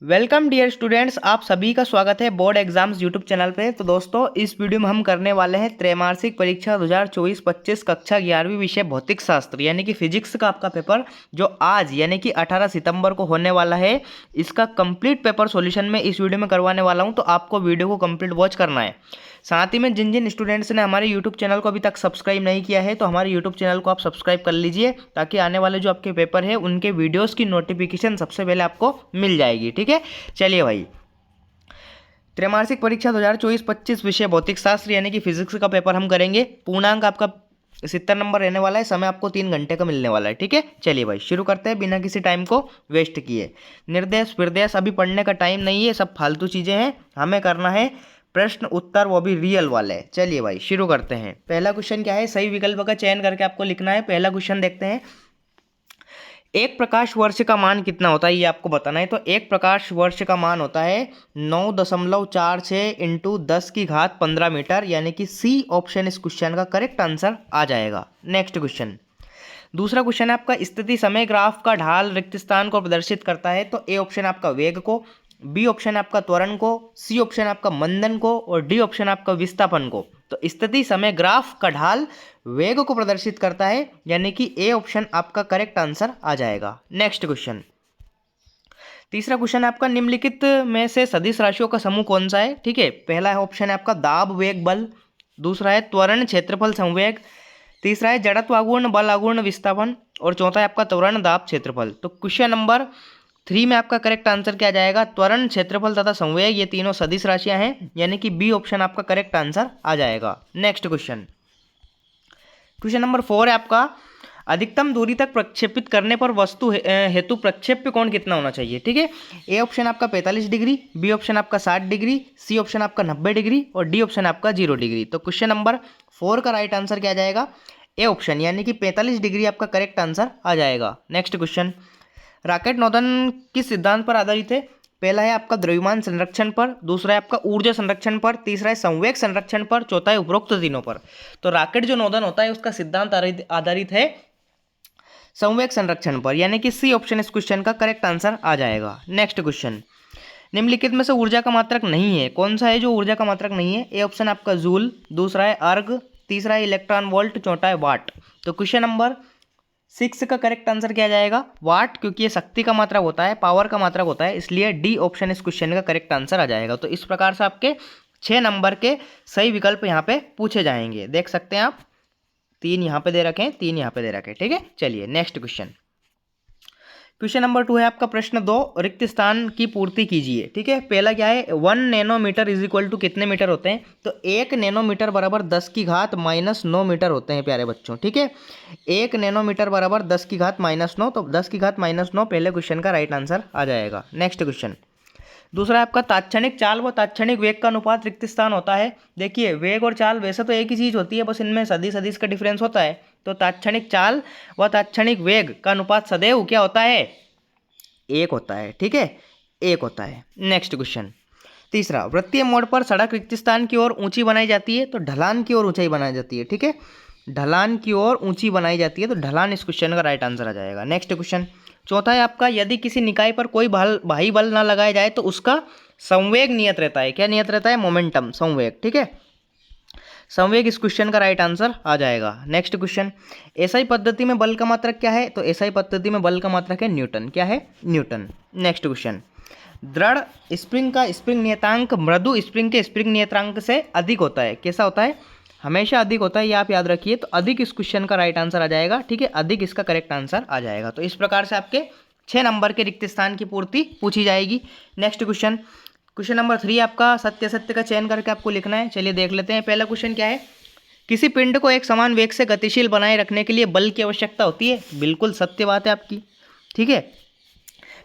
Welcome dear students, आप सभी का स्वागत है बोर्ड एग्जाम्स यूट्यूब चैनल पे। तो दोस्तों, इस वीडियो में हम करने वाले हैं त्रैमासिक परीक्षा 2024-25 कक्षा 11वीं विषय भौतिक शास्त्र यानी कि फिजिक्स का आपका पेपर जो आज यानी कि 18 सितंबर को होने वाला है। इसका कंप्लीट पेपर सॉल्यूशन में इस वीडियो में करवाने वाला हूं, तो आपको वीडियो को कंप्लीट वॉच करना है। साथ ही में जिन जिन स्टूडेंट्स ने हमारे यूट्यूब चैनल को अभी तक सब्सक्राइब नहीं किया है तो हमारे यूट्यूब चैनल को आप सब्सक्राइब कर लीजिए, ताकि आने वाले जो आपके पेपर है उनके वीडियोस की नोटिफिकेशन सबसे पहले आपको मिल जाएगी। ठीक है, चलिए भाई। त्रैमासिक परीक्षा 2024-25 विषय भौतिक शास्त्र यानी कि फिजिक्स का पेपर हम करेंगे। पूर्णांक आपका 70 नंबर रहने वाला है। समय आपको 3 घंटे का मिलने वाला है। ठीक है, चलिए भाई शुरू करते हैं बिना किसी टाइम को वेस्ट किए। निर्देश विर्देश अभी पढ़ने का टाइम नहीं है, सब फालतू चीज़ें हैं। हमें करना है प्रश्न उत्तर, वो भी रियल वाले। चलिए भाई शुरू करते हैं। पहला क्वेश्चन क्या है, सही विकल्प का चयन करके आपको लिखना है। पहला क्वेश्चन देखते हैं। एक प्रकाश वर्ष का मान कितना होता है, ये आपको बताना है। तो एक प्रकाश वर्ष का मान होता है 9.46 इंटू 10 की घात 15 मीटर, यानी कि सी ऑप्शन इस क्वेश्चन का करेक्ट आंसर आ जाएगा। नेक्स्ट क्वेश्चन, दूसरा क्वेश्चन है आपका, स्थिति समय ग्राफ का ढाल रिक्त स्थान को प्रदर्शित करता है। तो ए ऑप्शन आपका वेग को, बी ऑप्शन आपका त्वरण को, सी ऑप्शन आपका मंदन को और डी ऑप्शन आपका विस्थापन को। तो स्थिति समय ग्राफ का ढाल वेग को प्रदर्शित करता है, यानी कि ए ऑप्शन आपका करेक्ट आंसर आ जाएगा। नेक्स्ट क्वेश्चन, तीसरा क्वेश्चन है आपका, निम्नलिखित में से सदिश राशियों का समूह कौन सा है। ठीक है, पहला ऑप्शन है आपका दाब वेग बल, दूसरा है त्वरण क्षेत्रफल संवेग, तीसरा है जड़त्व आघूर्ण बल आघूर्ण विस्थापन और चौथा है आपका त्वरण दाब क्षेत्रफल। तो क्वेश्चन नंबर 3 में आपका करेक्ट आंसर क्या जाएगा, त्वरण क्षेत्रफल तथा संवेग, ये तीनों सदिश राशियां हैं, यानी कि बी ऑप्शन आपका करेक्ट आंसर आ जाएगा। नेक्स्ट क्वेश्चन, क्वेश्चन नंबर 4 है आपका, अधिकतम दूरी तक प्रक्षेपित करने पर वस्तु हेतु प्रक्षेप्य कोण कितना होना चाहिए। ठीक है, ए ऑप्शन आपका 45 डिग्री, बी ऑप्शन आपका 60 डिग्री, सी ऑप्शन आपका 90 डिग्री और डी ऑप्शन आपका 0 डिग्री। तो क्वेश्चन नंबर 4 का राइट आंसर क्या जाएगा, ए ऑप्शन यानी कि 45 डिग्री आपका करेक्ट आंसर आ जाएगा। नेक्स्ट क्वेश्चन, रॉकेट नौदन किस सिद्धांत पर आधारित है। पहला है आपका द्रव्यमान संरक्षण पर, दूसरा है आपका ऊर्जा संरक्षण पर, तीसरा है संवेग संरक्षण पर, चौथा है उपरोक्त तीनों पर। तो रॉकेट जो नौदन होता है उसका सिद्धांत आधारित है संवेग संरक्षण पर, यानी कि सी ऑप्शन इस क्वेश्चन का करेक्ट आंसर आ जाएगा। नेक्स्ट क्वेश्चन, निम्नलिखित में से ऊर्जा का मात्रक नहीं है, कौन सा है जो ऊर्जा का मात्रक नहीं है। ए ऑप्शन आपका जूल, दूसरा है अर्ग, तीसरा है इलेक्ट्रॉन वोल्ट, चौथा है वाट। तो क्वेश्चन नंबर 6 का करेक्ट आंसर क्या जाएगा, वाट, क्योंकि ये शक्ति का मात्रक होता है, पावर का मात्रक होता है, इसलिए डी ऑप्शन इस क्वेश्चन का करेक्ट आंसर आ जाएगा। तो इस प्रकार से आपके 6 नंबर के सही विकल्प यहाँ पे पूछे जाएंगे, देख सकते हैं आप। 3 यहाँ पे दे रखे हैं, 3 यहाँ पे दे रखे हैं। ठीक है, चलिए नेक्स्ट क्वेश्चन, क्वेश्चन नंबर 2 है आपका, प्रश्न 2, रिक्त स्थान की पूर्ति कीजिए। ठीक है, पहला क्या है, 1 नैनोमीटर इज इक्वल टू कितने मीटर होते हैं। तो 1 नैनोमीटर बराबर 10 की घात -9 मीटर होते हैं प्यारे बच्चों। ठीक है, 1 नैनोमीटर बराबर 10 की घात -9, तो 10 की घात -9 पहले क्वेश्चन का राइट आंसर आ जाएगा। नेक्स्ट क्वेश्चन, दूसरा आपका, तात्क्षणिक चाल व तात्क्षणिक वेग का अनुपात रिक्त स्थान होता है। देखिए, वेग और चाल वैसे तो एक ही चीज़ होती है, बस इनमें सदिश सदिश का डिफरेंस होता है। तो तात्क्षणिक चाल व तात्क्षणिक वेग का अनुपात सदैव क्या होता है, 1 होता है। ठीक है, 1 होता है। नेक्स्ट क्वेश्चन, तीसरा, वृत्तीय मोड़ पर सड़क रिक्त स्थान की ओर ऊंची बनाई जाती है, तो ढलान की ओर ऊंचाई बनाई जाती है। ठीक है, ढलान की ओर ऊंची बनाई जाती है, तो ढलान इस क्वेश्चन का राइट आंसर आ जाएगा। नेक्स्ट क्वेश्चन, चौथा है आपका, यदि किसी निकाय पर कोई बाह्य बल ना लगाया जाए तो उसका संवेग नियत रहता है। क्या नियत रहता है, मोमेंटम, संवेग। ठीक है, संवेग इस क्वेश्चन का राइट आंसर आ जाएगा। नेक्स्ट क्वेश्चन, एसआई पद्धति में बल का मात्रक क्या है। तो एसआई पद्धति में बल का मात्रक है न्यूटन। क्या है, न्यूटन। नेक्स्ट क्वेश्चन, दृढ़ स्प्रिंग का स्प्रिंग नियतांक मृदु स्प्रिंग के स्प्रिंग नियतांक से अधिक होता है। कैसा होता है, हमेशा अधिक होता है, ये आप याद रखिए। तो अधिक इस क्वेश्चन का राइट आंसर आ जाएगा। ठीक है, अधिक इसका करेक्ट आंसर आ जाएगा। तो इस प्रकार से आपके 6 नंबर के रिक्त स्थान की पूर्ति पूछी जाएगी। नेक्स्ट क्वेश्चन, क्वेश्चन नंबर 3 आपका, सत्य सत्य का चयन करके आपको लिखना है। चलिए देख लेते हैं। पहला क्वेश्चन क्या है, किसी पिंड को एक समान वेग से गतिशील बनाए रखने के लिए बल की आवश्यकता होती है। बिल्कुल सत्य बात है आपकी। ठीक है,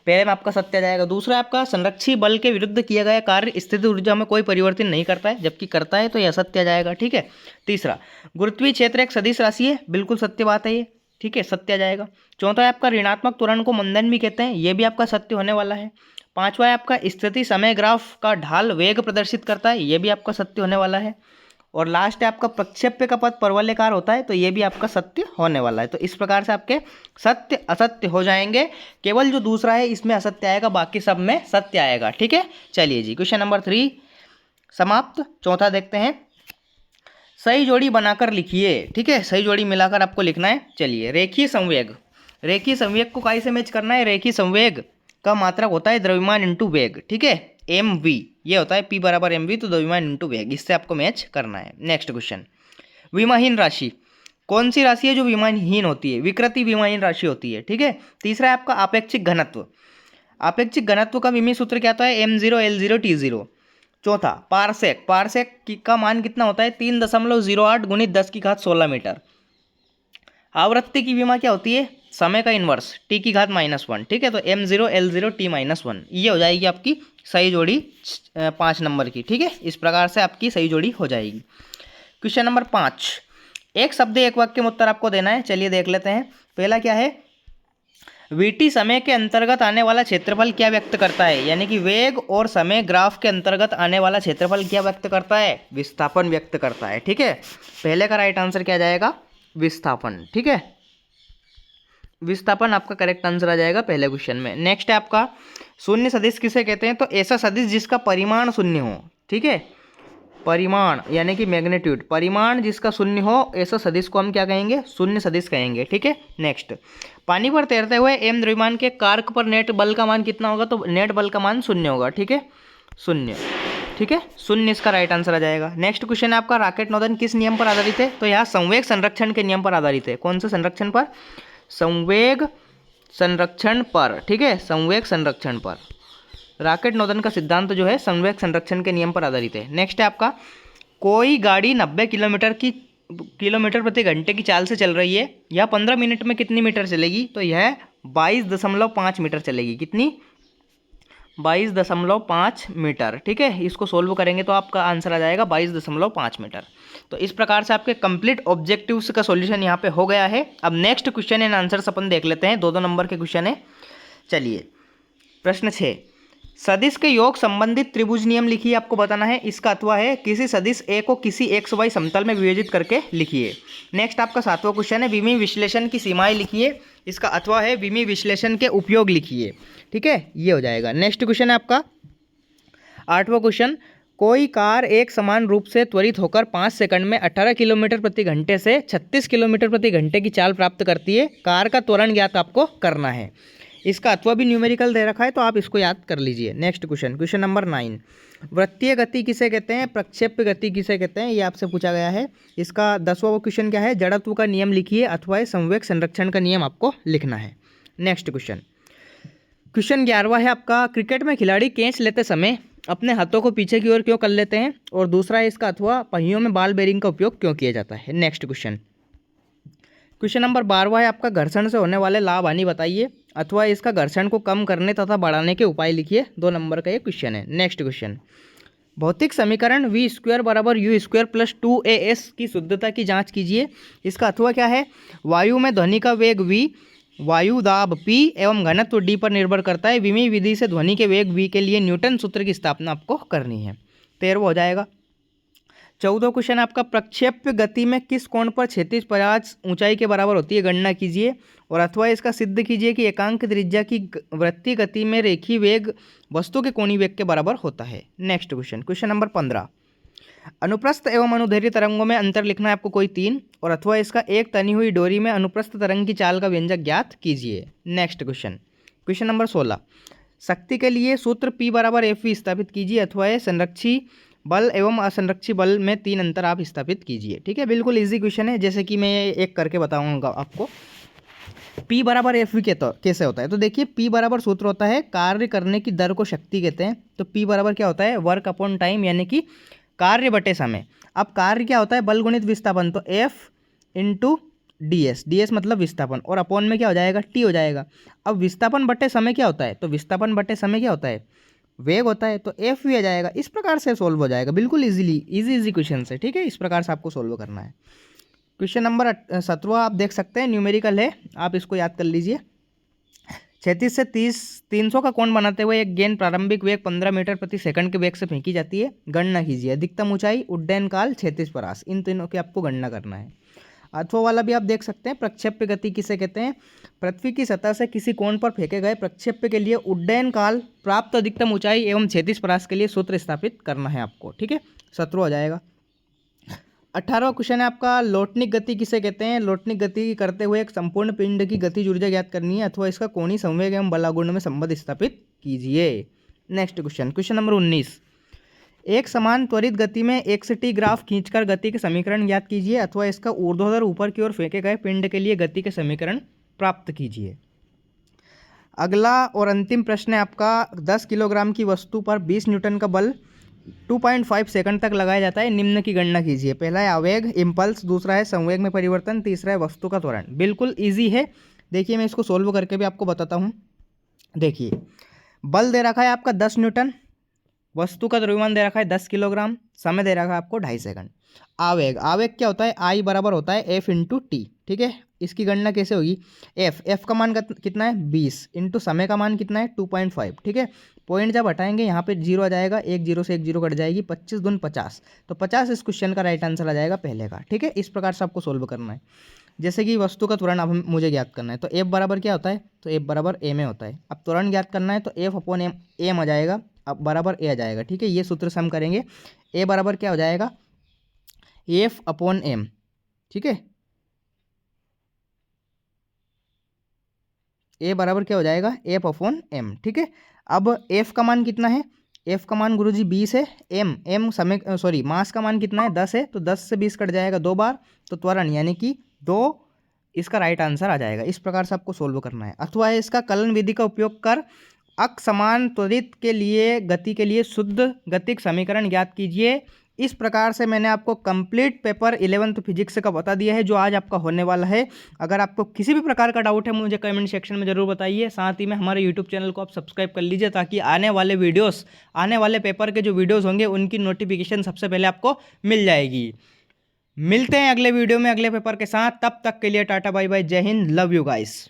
पहले में आपका सत्य आ जाएगा। दूसरा आपका, संरक्षी बल के विरुद्ध किया गया कार्य स्थिति ऊर्जा में कोई परिवर्तन नहीं करता है, जबकि करता है, तो यह सत्य आ जाएगा। ठीक है, तीसरा, गुरुत्वीय क्षेत्र एक सदिश राशि है। बिल्कुल सत्य बात है ये। ठीक है, सत्य आ जाएगा। चौथा है आपका, ऋणात्मक त्वरण को मंदन भी कहते हैं। ये भी आपका सत्य होने वाला है। पांचवा है आपका, स्थिति समय ग्राफ का ढाल वेग प्रदर्शित करता है। ये भी आपका सत्य होने वाला है। और लास्ट है आपका प्रक्षेप्य का पद परवलयकार होता है, तो ये भी आपका सत्य होने वाला है। तो इस प्रकार से आपके सत्य असत्य हो जाएंगे, केवल जो दूसरा है इसमें असत्य आएगा, बाकी सब में सत्य आएगा। ठीक है, चलिए जी क्वेश्चन नंबर 3 समाप्त। चौथा देखते हैं, सही जोड़ी बनाकर लिखिए। ठीक है, सही जोड़ी मिलाकर आपको लिखना है। चलिए, रेखीय संवेग, रेखीय संवेग को काहे से मैच करना है? रेखीय संवेग का मात्रक होता है द्रव्यमान इंटू वेग। ठीक है, एम वी, ये होता है P बराबर एम वी, तो द्रव्यमान इंटू वेग, इससे आपको मैच करना है। नेक्स्ट क्वेश्चन, विमाहीन राशि, कौन सी राशि है जो विमाहीन होती है? विकृति विमाहीन राशि होती है। ठीक है, तीसरा है आपका आपेक्षिक घनत्व, आपेक्षिक घनत्व का विमीय सूत्र क्या होता है? M0 L0 T0। चौथा पारसेक, पारसेक का मान कितना होता है? 3.08 गुणित 10 की घात 16 मीटर। आवृत्ति की विमा क्या होती है? समय का इन्वर्स t की घात -1। ठीक है, तो M0 L0 T-1, ये हो जाएगी आपकी सही जोड़ी 5 नंबर की। ठीक है, इस प्रकार से आपकी सही जोड़ी हो जाएगी। क्वेश्चन नंबर 5, एक शब्द एक वाक्य में उत्तर आपको देना है। चलिए देख लेते हैं। पहला क्या है? वीटी समय के अंतर्गत आने वाला क्षेत्रफल क्या व्यक्त करता है? यानी कि वेग और समय ग्राफ के अंतर्गत आने वाला क्षेत्रफल क्या व्यक्त करता है? विस्थापन व्यक्त करता है। ठीक है, पहले का राइट आंसर क्या जाएगा? विस्थापन। ठीक है, विस्थापन आपका करेक्ट आंसर आ जाएगा पहले क्वेश्चन में। नेक्स्ट है आपका, शून्य सदिश किसे कहते हैं? तो ऐसा सदिश जिसका परिमाण शून्य हो। ठीक है, परिमाण यानी कि मैग्नीट्यूड, परिमाण जिसका शून्य हो, ऐसा सदिश को हम क्या कहेंगे? शून्य सदिश कहेंगे। ठीक है, नेक्स्ट, पानी पर तैरते हुए एम द्रव्यमान के कार्क पर नेट बल का मान कितना होगा? तो नेट बल का मान 0 होगा। ठीक है, 0। ठीक है, 0 इसका राइट आंसर आ जाएगा। नेक्स्ट क्वेश्चन है आपका, राकेट नोदन किस नियम पर आधारित है? तो यहाँ संवेग संरक्षण के नियम पर आधारित है। कौन से संरक्षण पर? संवेग संरक्षण पर। ठीक है, संवेग संरक्षण पर राकेट नोदन का सिद्धांत जो है संवेग संरक्षण के नियम पर आधारित है। नेक्स्ट है आपका, कोई गाड़ी 90 किलोमीटर प्रति घंटे की चाल से चल रही है, यह 15 मिनट में कितनी मीटर चलेगी? तो यह 22.5 मीटर चलेगी। कितनी? 22.5 मीटर। ठीक है, इसको सोल्व करेंगे तो आपका आंसर आ जाएगा 22.5 मीटर। तो इस प्रकार से आपके कंप्लीट ऑब्जेक्टिव्स का सॉल्यूशन यहाँ पे हो गया है। अब नेक्स्ट क्वेश्चन एंड आंसर अपन देख लेते हैं, 2-2 नंबर के क्वेश्चन है। चलिए, प्रश्न 6, सदिश के योग संबंधित त्रिभुज नियम लिखिए, आपको बताना है। इसका अथवा है किसी सदिश ए को किसी XY समतल में विभाजित करके लिखिए। नेक्स्ट आपका 7वां क्वेश्चन है, विमीय विश्लेषण की सीमाएं लिखिए, इसका अथवा है विमीय विश्लेषण के उपयोग लिखिए। ठीक है, ये हो जाएगा। नेक्स्ट क्वेश्चन है आपका 8वां क्वेश्चन, कोई कार एक समान रूप से त्वरित होकर 5 सेकंड में 18 किलोमीटर प्रति घंटे से 36 किलोमीटर प्रति घंटे की चाल प्राप्त करती है। कार का त्वरण ज्ञात आपको करना है। इसका अथवा भी न्यूमेरिकल दे रखा है, तो आप इसको याद कर लीजिए। नेक्स्ट क्वेश्चन, क्वेश्चन नंबर 9, वृत्तीय गति किसे कहते हैं? प्रक्षेप्य गति किसे कहते हैं? ये आपसे पूछा गया है। इसका 10वां क्वेश्चन क्या है? जड़त्व का नियम लिखिए, अथवा संवेग संरक्षण का नियम आपको लिखना है। नेक्स्ट क्वेश्चन, क्वेश्चन 11वां है आपका, क्रिकेट में खिलाड़ी कैच लेते समय अपने हाथों को पीछे की ओर क्यों कर लेते हैं? और दूसरा है इसका अथवा, पहियों में बॉल बेरिंग का उपयोग क्यों किया जाता है? नेक्स्ट क्वेश्चन, क्वेश्चन नंबर 12वां है आपका, घर्षण से होने वाले लाभ हानि बताइए, अथवा इसका घर्षण को कम करने तथा बढ़ाने के उपाय लिखिए। 2 नंबर का ये क्वेश्चन है। नेक्स्ट क्वेश्चन, भौतिक समीकरण v² बराबर u² प्लस 2as की शुद्धता की जांच कीजिए। इसका अथवा क्या है? वायु में ध्वनि का वेग v, वायु दाब P एवं घनत्व D पर निर्भर करता है। विमीय विधि से ध्वनि के वेग v के लिए न्यूटन सूत्र की स्थापना आपको करनी है। 13वां हो जाएगा। 14वां क्वेश्चन आपका, प्रक्षेप्य गति में किस कोण पर क्षैतिज परास ऊंचाई के बराबर होती है? गणना कीजिए, और अथवा इसका सिद्ध कीजिए कि एकांक त्रिज्या की वृत्तीय गति में रेखीय वेग वस्तु के कोणीय वेग के बराबर होता है। नेक्स्ट क्वेश्चन, क्वेश्चन नंबर 15, अनुप्रस्थ एवं अनुदैर्ध्य तरंगों में अंतर लिखना है आपको कोई 3, और अथवा इसका एक तनी हुई डोरी में अनुप्रस्थ तरंग की चाल का व्यंजक ज्ञात कीजिए। नेक्स्ट क्वेश्चन, क्वेश्चन नंबर 16, शक्ति के लिए सूत्र P बराबर F स्थापित कीजिए, अथवा संरक्षी बल एवं असंरक्षी बल में 3 अंतर आप स्थापित कीजिए। ठीक है, बिल्कुल इजी क्वेश्चन है, जैसे कि मैं एक करके बताऊंगा आपको। P बराबर F कैसे होता है? तो देखिए, P बराबर सूत्र होता है कार्य करने की दर को शक्ति कहते हैं। तो P बराबर क्या होता है? वर्क अपॉन टाइम, यानी कि कार्य बटे समय। अब कार्य क्या होता है? बल गुणित विस्थापन, तो F इंटू ds मतलब विस्थापन, और अपॉन में क्या हो जाएगा? T हो जाएगा। अब विस्थापन बटे समय क्या होता है? तो विस्थापन बटे समय क्या होता है? वेग होता है, तो एफ भी आ जाएगा। इस प्रकार से सोल्व हो जाएगा, बिल्कुल इजी क्वेश्चन है। ठीक है, इस प्रकार से आपको सोल्व करना है। क्वेश्चन नंबर 17 आप देख सकते हैं, न्यूमेरिकल है, आप इसको याद कर लीजिए। क्षैतिज से 300 का कोण बनाते हुए एक गेंद प्रारंभिक वेग 15 मीटर प्रति सेकंड के वेग से फेंकी जाती है। गणना कीजिए। अधिकतम ऊंचाई, उड्डयन काल, क्षैतिज परास, इन तीनों की आपको गणना करना है। अथवा वाला भी आप देख सकते हैं। प्रक्षेप्य गति किसे कहते हैं? पृथ्वी की सतह से किसी कोण पर फेंके गए प्रक्षेप्य के लिए उड्डयन काल, प्राप्त अधिकतम ऊंचाई एवं क्षैतिज परास के लिए सूत्र स्थापित करना है आपको। ठीक है, 17 हो जाएगा। 18वां क्वेश्चन है आपका, लोटनिक गति किसे कहते हैं? लोटनिक गति करते हुए एक संपूर्ण पिंड की गतिज ऊर्जा ज्ञात करनी है अथवा इसका कोणीय संवेग एवं बलागुण में संबंध स्थापित कीजिए। नेक्स्ट क्वेश्चन, क्वेश्चन नंबर 19, एक समान त्वरित गति में एक टी ग्राफ खींचकर गति के समीकरण ज्ञात कीजिए अथवा इसका ऊर्ध्वाधर ऊपर की ओर फेंके गए पिंड के लिए गति के समीकरण प्राप्त कीजिए। अगला और अंतिम प्रश्न है आपका, 10 किलोग्राम की वस्तु पर 20 न्यूटन का बल 2.5 सेकंड तक लगाया जाता है। निम्न की गणना कीजिए। पहला है आवेग, इम्पल्स, दूसरा है संवेग में परिवर्तन, तीसरा है वस्तु का त्वरण। बिल्कुल ईजी है। देखिए मैं इसको सोल्व करके भी आपको बताता हूँ। देखिए बल दे रखा है आपका 10 न्यूटन, वस्तु का द्रव्यमान दे रखा है 10 किलोग्राम, समय दे रखा है आपको 2.5 सेकंड। आवेग, आवेग क्या होता है? आई बराबर होता है एफ इंटू टी। ठीक है, इसकी गणना कैसे होगी? एफ का मान कितना है? 20 इंटू समय का मान कितना है? 2.5। ठीक है, पॉइंट जब हटाएंगे यहाँ पे 0 आ जाएगा, एक जीरो से एक जीरो कट जाएगी, 25 दून 50, तो 50 इस क्वेश्चन का राइट आंसर आ जाएगा पहले का। ठीक है, इस प्रकार से आपको सोल्व करना है। जैसे कि वस्तु का त्वरण अब मुझे ज्ञात करना है, तो एफ बराबर क्या होता है? तो एफ बराबर ए में होता है। अब त्वरण ज्ञात करना है तो एफ अपॉन एम आ जाएगा, अब बराबर ए आ जाएगा। ठीक है, ये सूत्र से हम करेंगे। ए बराबर क्या हो जाएगा? F upon M. ठीक है, ए बराबर क्या हो जाएगा? F upon M. ठीक है, अब एफ का मान कितना है? एफ का मान गुरुजी 20 है। एम समय मास का मान कितना है? 10 है, तो 10 से 20 कट जाएगा 2 बार, तो त्वरण यानी कि 2 इसका राइट आंसर आ जाएगा। इस प्रकार से आपको सोल्व करना है। अथवा है इसका कलन विधि का उपयोग कर अकसमान त्वरित के लिए गति के लिए शुद्ध गतिक समीकरण ज्ञात कीजिए। इस प्रकार से मैंने आपको कंप्लीट पेपर 11th फिजिक्स का बता दिया है जो आज आपका होने वाला है। अगर आपको किसी भी प्रकार का डाउट है मुझे कमेंट सेक्शन में ज़रूर बताइए। साथ ही में हमारे यूट्यूब चैनल को आप सब्सक्राइब कर लीजिए ताकि आने वाले पेपर के जो वीडियोज़ होंगे उनकी नोटिफिकेशन सबसे पहले आपको मिल जाएगी। मिलते हैं अगले वीडियो में अगले पेपर के साथ। तब तक के लिए टाटा बाय बाय, जय हिंद, लव यू गाइस।